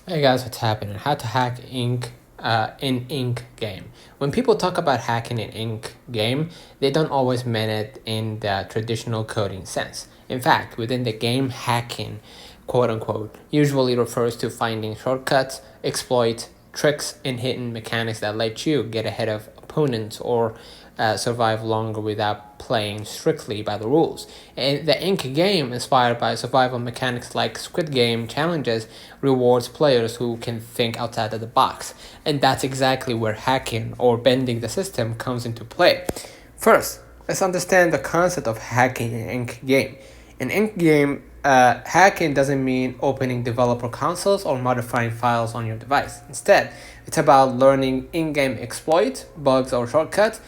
Hey guys, what's happening? How to hack ink in ink game. When people talk about hacking in ink game, they don't always mean it in the traditional coding sense. In fact, within the game, hacking, quote unquote, usually refers to finding shortcuts, exploits, tricks, and hidden mechanics that let you get ahead of opponents or survive longer without playing strictly by the rules. And the Ink game, inspired by survival mechanics like Squid Game challenges, rewards players who can think outside of the box. And that's exactly where hacking or bending the system comes into play. First, let's understand the concept of hacking in Ink game. In Ink game, hacking doesn't mean opening developer consoles or modifying files on your device. Instead, it's about learning in-game exploits, bugs, or shortcuts,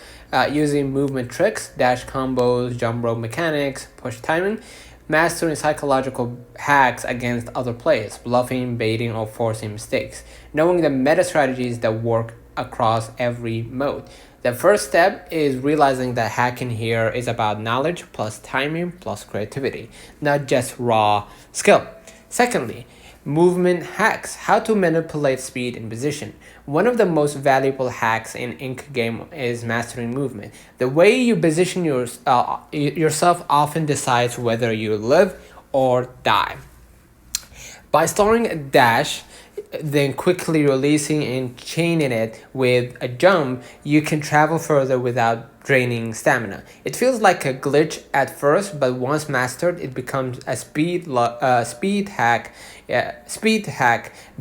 using movement tricks, dash combos, jump rope mechanics, push timing, mastering psychological hacks against other players, bluffing, baiting, or forcing mistakes, knowing the meta strategies that work across every mode. The first step is realizing that hacking here is about knowledge plus timing plus creativity, not just raw skill. Secondly, movement hacks, how to manipulate speed and position. One of the most valuable hacks in Ink game is mastering movement. The way you position yourself often decides whether you live or die. By storing a dash, then quickly releasing and chaining it with a jump, you can travel further without draining stamina. It feels like a glitch at first, but once mastered, it becomes a speed hack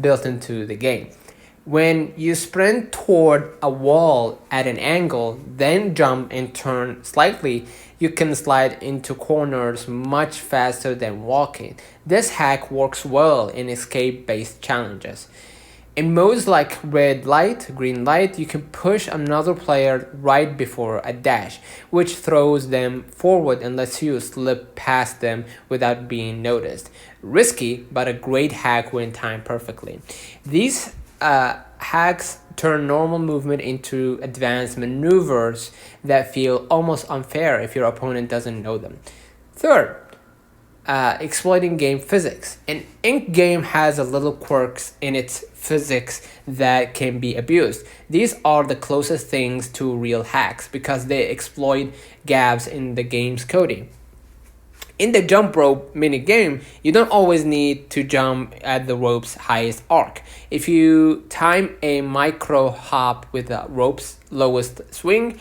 built into the game. When you sprint toward a wall at an angle, then jump and turn slightly, you can slide into corners much faster than walking. This hack works well in escape based challenges. In modes like red light, green light, you can push another player right before a dash, which throws them forward and lets you slip past them without being noticed. Risky, but a great hack when timed perfectly. These hacks turn normal movement into advanced maneuvers that feel almost unfair if your opponent doesn't know them. Third, exploiting game physics. An ink game has a little quirks in its physics that can be abused. These are the closest things to real hacks because they exploit gaps in the game's coding. In the jump rope mini game, you don't always need to jump at the rope's highest arc. If you time a micro hop with the rope's lowest swing,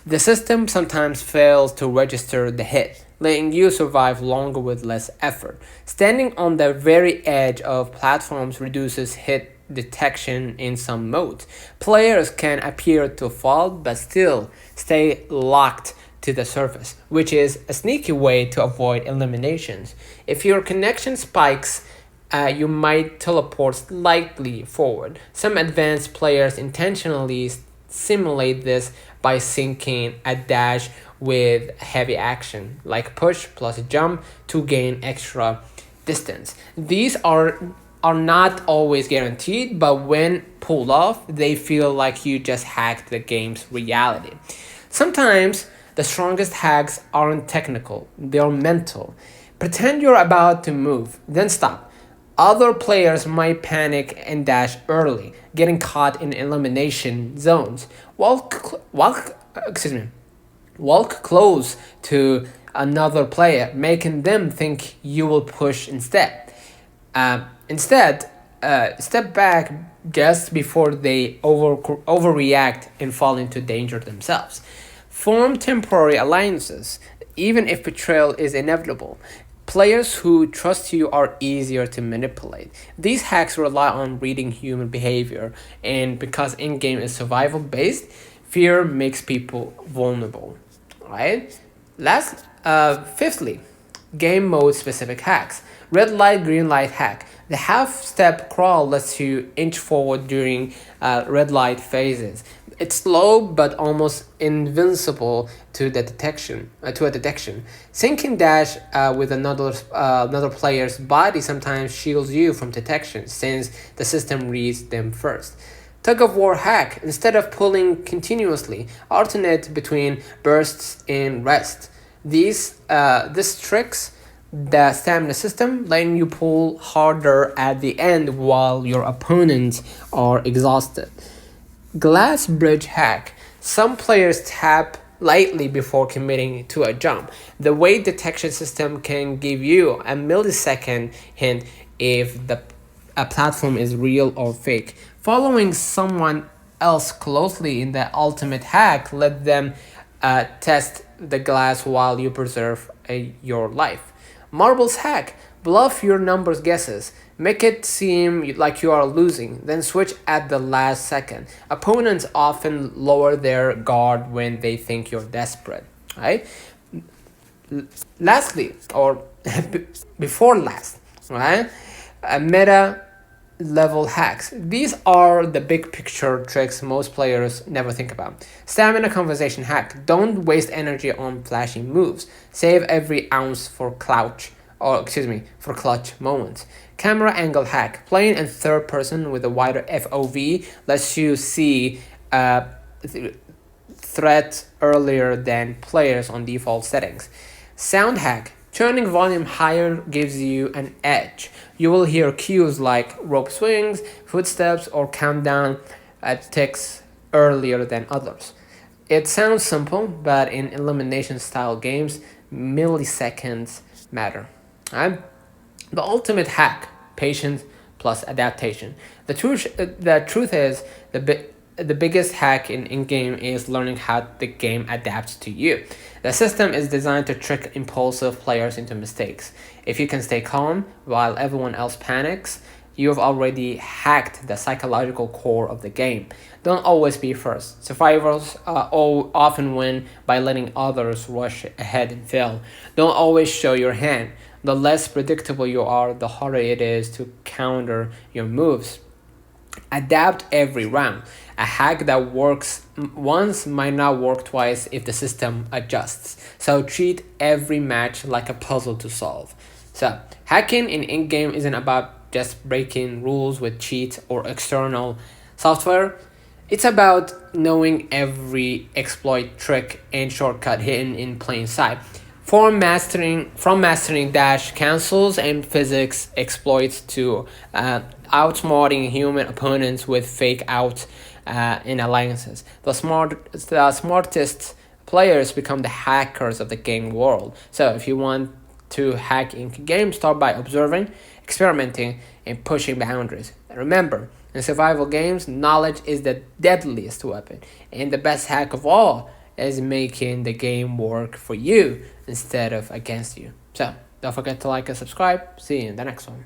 the system sometimes fails to register the hit, letting you survive longer with less effort. Standing on the very edge of platforms reduces hit detection in some modes. Players can appear to fall but still stay locked to the surface, which is a sneaky way to avoid eliminations. If your connection spikes, you might teleport slightly forward. Some advanced players intentionally simulate this by syncing a dash with heavy action, like push plus jump to gain extra distance. These are not always guaranteed, but when pulled off, they feel like you just hacked the game's reality. Sometimes the strongest hacks aren't technical, they're mental. Pretend you're about to move, then stop. Other players might panic and dash early, getting caught in elimination zones. Excuse me, walk close to another player, making them think you will push instead. Step back just before they overreact and fall into danger themselves. Form temporary alliances, even if betrayal is inevitable. Players who trust you are easier to manipulate. These hacks rely on reading human behavior, and because in game is survival based, fear makes people vulnerable. Right? Fifthly, game mode specific hacks. Red light, green light hack. The half step crawl lets you inch forward during red light phases. It's slow but almost invincible to the detection. To a detection, syncing dash with another player's body sometimes shields you from detection since the system reads them first. Tug of war hack. Instead of pulling continuously, alternate between bursts and rest. These tricks the stamina system, letting you pull harder at the end while your opponents are exhausted. Glass bridge hack. Some players tap lightly before committing to a jump. The weight detection system can give you a millisecond hint if a platform is real or fake. Following someone else closely in the ultimate hack, let them test the glass while you preserve your life. Marbles hack. Bluff your numbers guesses. Make it seem like you are losing, then switch at the last second. Opponents often lower their guard when they think you're desperate. Right? Lastly, or before last, right? Meta level hacks. These are the big picture tricks most players never think about. Stamina conversation hack. Don't waste energy on flashy moves. Save every ounce for for clutch moments. Camera angle hack. Playing in third person with a wider FOV lets you see threats earlier than players on default settings. Sound hack. Turning volume higher gives you an edge. You will hear cues like rope swings, footsteps, or countdown ticks earlier than others. It sounds simple, but in elimination style games, milliseconds matter. Right? The ultimate hack: patience plus adaptation. The truth is, the biggest hack in game is learning how the game adapts to you. The system is designed to trick impulsive players into mistakes. If you can stay calm while everyone else panics, you have already hacked the psychological core of the game. Don't always be first. Survivors often win by letting others rush ahead and fail. Don't always show your hand. The less predictable you are, the harder it is to counter your moves. Adapt every round. A hack that works once might not work twice if the system adjusts. So treat every match like a puzzle to solve. So, hacking in in-game isn't about just breaking rules with cheats or external software. It's about knowing every exploit, trick, and shortcut hidden in plain sight. From mastering dash cancels and physics exploits to outsmarting human opponents with fake outs in alliances. The smartest players become the hackers of the game world. So if you want to hack in game, start by observing, experimenting, and pushing boundaries. And remember, in survival games, knowledge is the deadliest weapon, and the best hack of all is making the game work for you instead of against you. So don't forget to like and subscribe. See you in the next one.